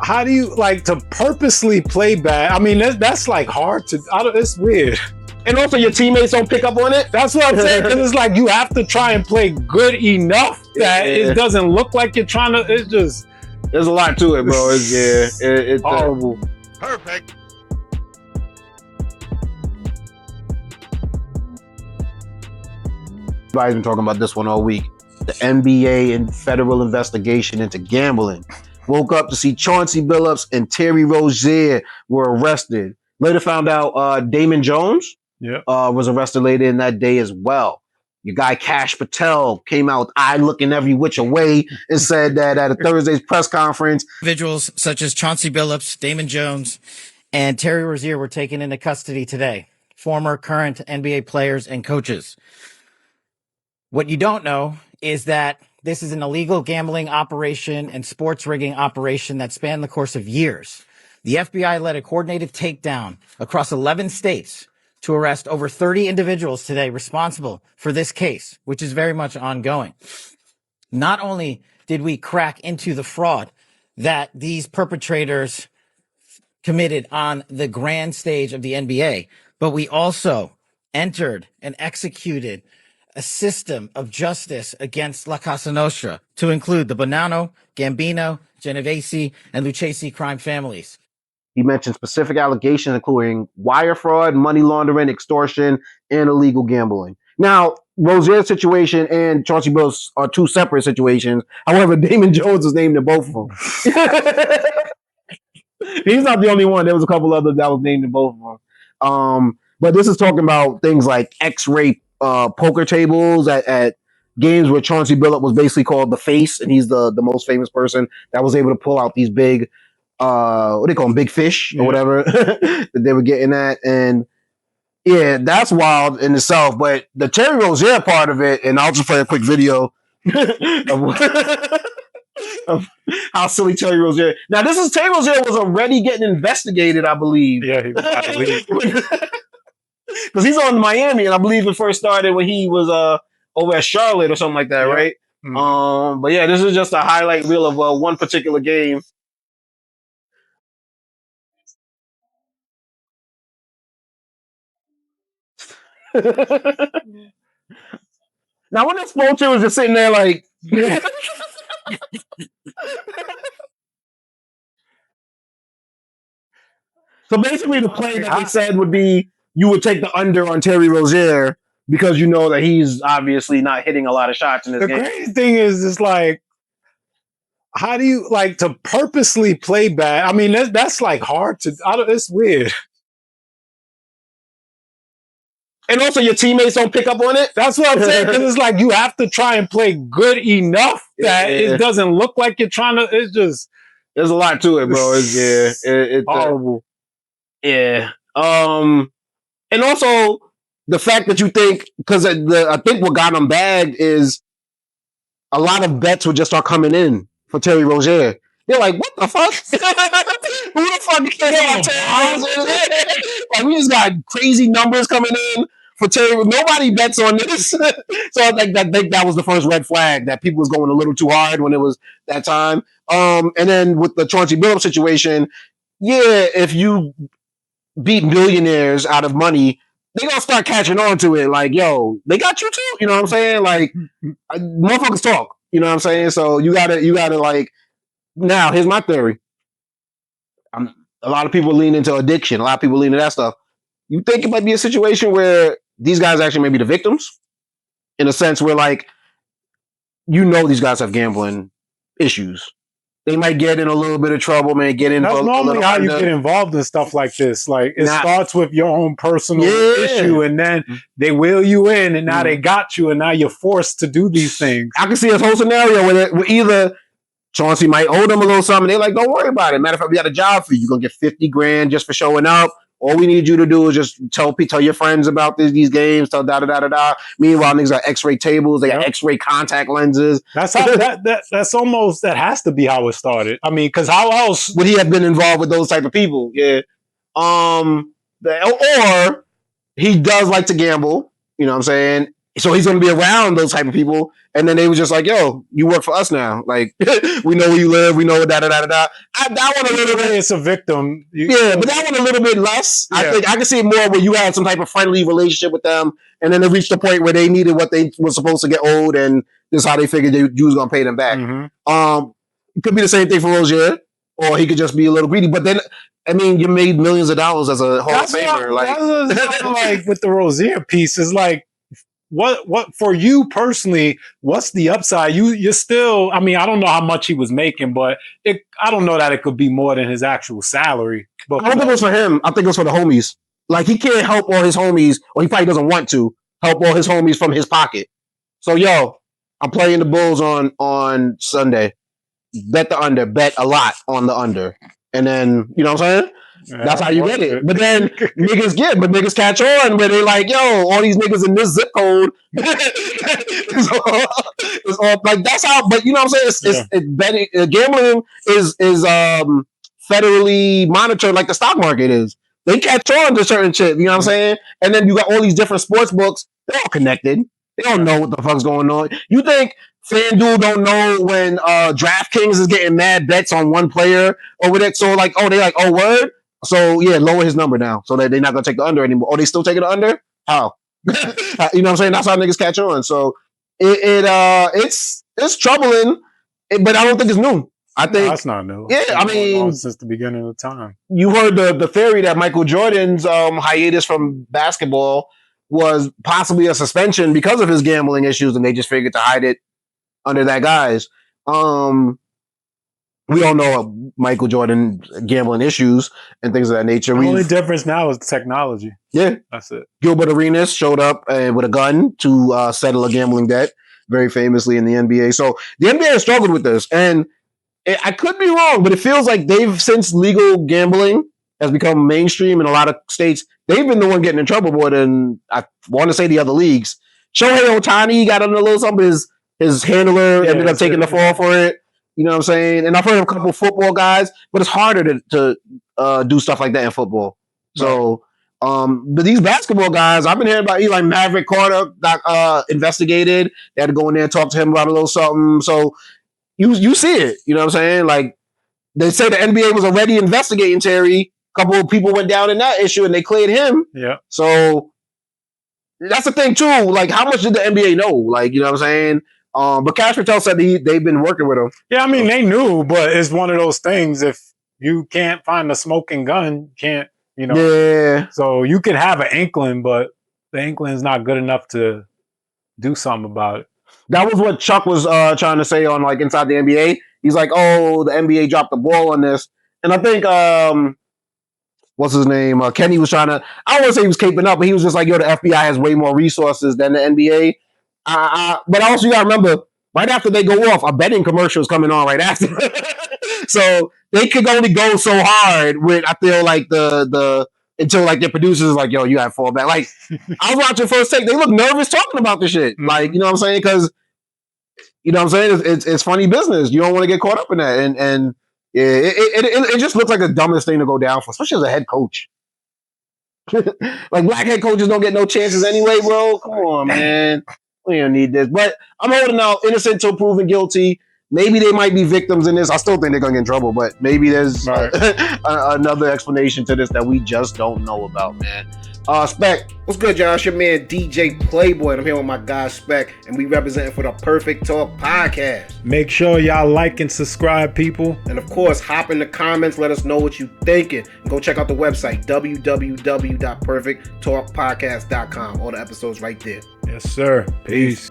how do you like to purposely play bad? I mean, that's like hard to. It's weird. And also, your teammates don't pick up on it. That's what I'm saying. Because it's like you have to try and play good enough that it doesn't look like you're trying to. It's just there's a lot to it, bro. It's horrible. Perfect. Everybody's been talking about this one all week. The NBA and federal investigation into gambling. Woke up to see Chauncey Billups and Terry Rozier were arrested. Later found out Damon Jones was arrested later in that day as well. Your guy Cash Patel came out eye looking every which way and said that at a Thursday's press conference. Individuals such as Chauncey Billups, Damon Jones, and Terry Rozier were taken into custody today. Former, current NBA players and coaches. What you don't know is that this is an illegal gambling operation and sports rigging operation that spanned the course of years. The FBI led a coordinated takedown across 11 states to arrest over 30 individuals today responsible for this case, which is very much ongoing. Not only did we crack into the fraud that these perpetrators committed on the grand stage of the NBA, but we also entered and executed a system of justice against La Casa Nostra to include the Bonanno, Gambino, Genovese, and Lucchese crime families. He mentioned specific allegations including wire fraud, money laundering, extortion, and illegal gambling. Now, Rozier's situation and Chauncey Billups are two separate situations. However, Damon Jones is named in both of them. He's not the only one. There was a couple others that was named in both of them. But this is talking about things like X-ray poker tables at games where Chauncey Billups was basically called the face, and he's the most famous person that was able to pull out these big, what do they call them, big fish or whatever that they were getting at. And yeah, that's wild in itself. But the Terry Rozier part of it, and I'll just play a quick video of how silly Terry Rozier. Now, Terry Rozier was already getting investigated, I believe. Yeah, he was. Because he's on Miami, and I believe it first started when he was over at Charlotte or something like that, right? Mm-hmm. But yeah, this is just a highlight reel of one particular game. Now, when this vulture was just sitting there like... So basically the play that they said would be you would take the under on Terry Rozier because you know that he's obviously not hitting a lot of shots in this game. The crazy thing is, it's like, how do you like to purposely play bad? I mean, that's like hard to. It's weird. And also, your teammates don't pick up on it. That's what I'm saying. Because it's like you have to try and play good enough that it doesn't look like you're trying to. It's just there's a lot to it, bro. It's horrible. Yeah. And also the fact that you think, because I think what got him bagged is a lot of bets would just start coming in for Terry Rozier. They're like, what the fuck? Who the fuck cares about Terry Rozier? Like, we just got crazy numbers coming in for Terry. Nobody bets on this. So I think that was the first red flag, that people was going a little too hard when it was that time. And then with the Chauncey Billups situation, yeah, if you beat millionaires out of money, they gonna start catching on to it. Like, yo, they got you too. You know what I'm saying? Like, motherfuckers talk. You know what I'm saying? So you gotta like. Now, here's my theory. A lot of people lean into addiction. A lot of people lean into that stuff. You think it might be a situation where these guys actually may be the victims, in a sense where, like, you know, these guys have gambling issues. They might get in a little bit of trouble, man. Get in. That's normally how you get involved in stuff like this. Like, it starts with your own personal issue, and then they wheel you in, and now they got you, and now you're forced to do these things. I can see this whole scenario where either Chauncey might owe them a little something. They're like, don't worry about it. Matter of fact, we got a job for you. You're going to get 50 grand just for showing up. All we need you to do is just tell your friends about these games, tell da-da-da-da-da. Meanwhile, niggas got X-ray tables. They got X-ray contact lenses. That's how that's almost, that has to be how it started. I mean, because how else would he have been involved with those type of people? Yeah. Or he does like to gamble, you know what I'm saying? So he's going to be around those type of people. And then they was just like, yo, you work for us now. Like, we know where you live. We know da-da-da-da-da. That one a little bit. It's a victim. But that one a little bit less. Yeah. I think I can see it more where you had some type of friendly relationship with them. And then it reached the point where they needed what they were supposed to get owed. And this is how they figured you was going to pay them back. It could be the same thing for Rozier. Or he could just be a little greedy. But then, I mean, you made millions of dollars as a Hall of Famer. Like with the Rozier piece, is like, what for you personally, what's the upside? You're still, I mean, I don't know how much he was making, but I don't know that it could be more than his actual salary. But I don't think it was for him. I think it was for the homies. Like, he can't help all his homies, or he probably doesn't want to help all his homies from his pocket. So, yo, I'm playing the Bulls on Sunday. Bet the under. Bet a lot on the under. And then, you know what I'm saying? That's how you get it. But then niggas catch on where they like, yo, all these niggas in this zip code. it's all, like, that's how, but you know what I'm saying? It's betting, gambling is federally monitored like the stock market is. They catch on to certain shit, you know what I'm saying? And then you got all these different sports books. They're all connected. They don't know what the fuck's going on. You think FanDuel don't know when DraftKings is getting mad bets on one player over there? So like, oh, word? So yeah, lower his number now, so that they're not gonna take the under anymore. Oh, they still taking the under? How? You know what I'm saying? That's how niggas catch on. So it's troubling, but I don't think it's new. I think that's not new. Yeah, I mean, since the beginning of time. You heard the theory that Michael Jordan's hiatus from basketball was possibly a suspension because of his gambling issues, and they just figured to hide it under that guise. We all know Michael Jordan gambling issues and things of that nature. The only difference now is technology. Yeah. That's it. Gilbert Arenas showed up with a gun to settle a gambling debt, very famously in the NBA. So the NBA has struggled with this. And I could be wrong, but it feels like since legal gambling has become mainstream in a lot of states, they've been the one getting in trouble more than, I want to say, the other leagues. Shohei Ohtani got under a little something. His handler ended up taking the fall for it. You know what I'm saying? And I've heard of a couple of football guys, but it's harder to do stuff like that in football. So, but these basketball guys, I've been hearing about Eli Maverick Carter got investigated. They had to go in there and talk to him about a little something. So you see it. You know what I'm saying? Like, they say the NBA was already investigating Terry. A couple of people went down in that issue and they cleared him. Yeah. So that's the thing too. Like, how much did the NBA know? Like, you know what I'm saying? But Cash Patel said they've been working with him. Yeah, I mean, they knew, but it's one of those things. If you can't find a smoking gun, you can't, you know. Yeah. So you could have an inkling, but the inkling is not good enough to do something about it. That was what Chuck was trying to say on, like, Inside the NBA. He's like, oh, the NBA dropped the ball on this. And I think, what's his name? Kenny was trying to, I don't want to say he was caping up, but he was just like, yo, the FBI has way more resources than the NBA. But also you gotta remember, right after they go off, a betting commercial is coming on right after. So they could only go so hard with, I feel like until like their producers like, yo, you gotta fall back. Like, I was watching First Take, they look nervous talking about this shit. Like, you know what I'm saying? Because, you know what I'm saying? It's funny business. You don't want to get caught up in that. And yeah, it just looks like the dumbest thing to go down for, especially as a head coach. Like, black head coaches don't get no chances anyway, bro. Come on, man. We don't need this. But I'm holding out innocent till proven guilty. Maybe they might be victims in this. I still think they're going to get in trouble, but maybe there's another explanation to this that we just don't know about, man. Spec. What's good, y'all? It's your man, DJ Playboy, and I'm here with my guy, Spec, and we representing for the Perfect Talk Podcast. Make sure y'all like and subscribe, people. And, of course, hop in the comments. Let us know what you're thinking. And go check out the website, www.perfecttalkpodcast.com. All the episodes right there. Yes, sir. Peace.